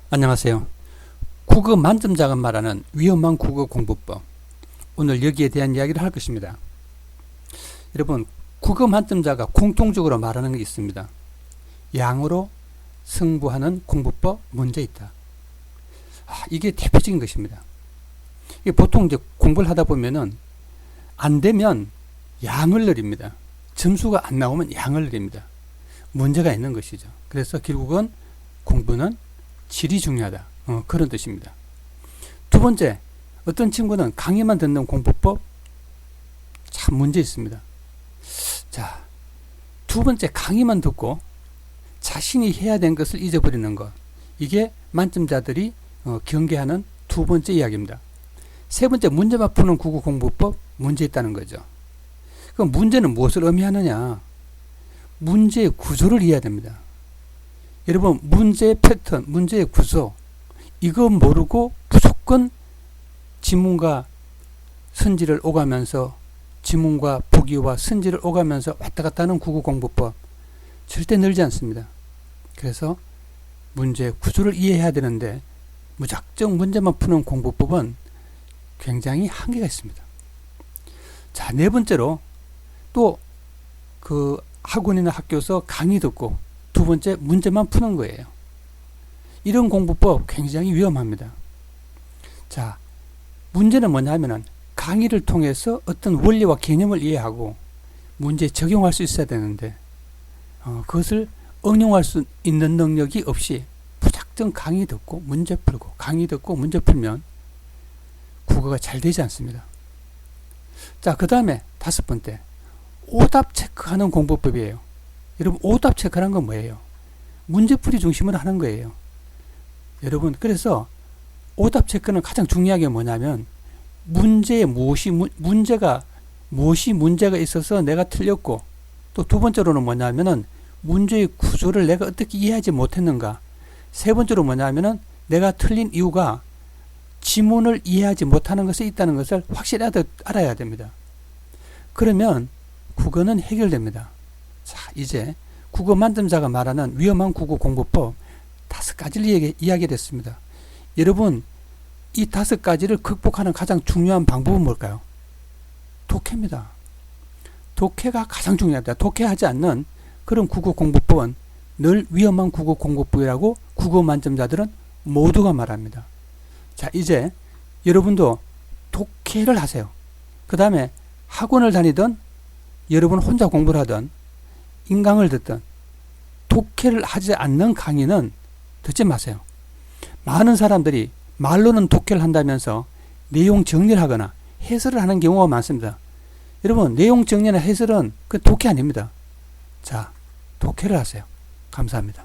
안녕하세요. 국어 만점자가 말하는 위험한 국어 공부법. 오늘 여기에 대한 이야기를 할 것입니다. 여러분, 국어 만점자가 공통적으로 말하는 게 있습니다. 양으로 승부하는 공부법 문제 있다. 이게 대표적인 것입니다. 이게 보통 이제 공부를 하다 보면은 안 되면 양을 내립니다. 점수가 안 나오면 양을 내립니다. 문제가 있는 것이죠. 그래서 결국은 공부는 질이 중요하다. 그런 뜻입니다. 두 번째, 어떤 친구는 강의만 듣는 공부법 참 문제 있습니다. 자, 두 번째, 강의만 듣고 자신이 해야 된 것을 잊어버리는 것. 이게 만점자들이 경계하는 두 번째 이야기입니다. 세 번째, 문제만 푸는 국어 공부법 문제 있다는 거죠. 그럼 문제는 무엇을 의미하느냐? 문제의 구조를 이해해야 됩니다. 여러분, 문제의 패턴, 문제의 구조, 이거 모르고 무조건 지문과 선지를 오가면서 지문과 보기와 선지를 오가면서 왔다 갔다 하는 국어 공부법 절대 늘지 않습니다. 그래서 문제의 구조를 이해해야 되는데 무작정 문제만 푸는 공부법은 굉장히 한계가 있습니다. 자, 네 번째로 또 그 학원이나 학교에서 강의 듣고 두 번째, 문제만 푸는 거예요. 이런 공부법 굉장히 위험합니다. 자, 문제는 뭐냐면은 강의를 통해서 어떤 원리와 개념을 이해하고 문제에 적용할 수 있어야 되는데 그것을 응용할 수 있는 능력이 없이 무작정 강의 듣고 문제 풀고 강의 듣고 문제 풀면 국어가 잘 되지 않습니다. 자, 그 다음에 다섯 번째, 오답 체크하는 공부법이에요. 여러분, 오답 체크라는 건 뭐예요? 문제풀이 중심으로 하는 거예요. 여러분, 그래서 오답 체크는 가장 중요한 게 뭐냐면 문제에 무엇이 문제가 있어서 내가 틀렸고, 또 두 번째로는 뭐냐면은 문제의 구조를 내가 어떻게 이해하지 못했는가, 세 번째로 뭐냐면은 내가 틀린 이유가 지문을 이해하지 못하는 것에 있다는 것을 확실히 알아야 됩니다. 그러면 국어는 해결됩니다. 자, 이제 국어 만점자가 말하는 위험한 국어 공부법 5가지를 이야기했습니다. 여러분, 이 5가지를 극복하는 가장 중요한 방법은 뭘까요? 독해입니다. 독해가 가장 중요합니다. 독해하지 않는 그런 국어 공부법은 늘 위험한 국어 공부법이라고 국어 만점자들은 모두가 말합니다. 자, 이제 여러분도 독해를 하세요. 그 다음에 학원을 다니든 여러분 혼자 공부를 하든 인강을 듣든 독해를 하지 않는 강의는 듣지 마세요. 많은 사람들이 말로는 독해를 한다면서 내용 정리를 하거나 해설을 하는 경우가 많습니다. 여러분, 내용 정리나 해설은 그 독해 아닙니다. 자, 독해를 하세요. 감사합니다.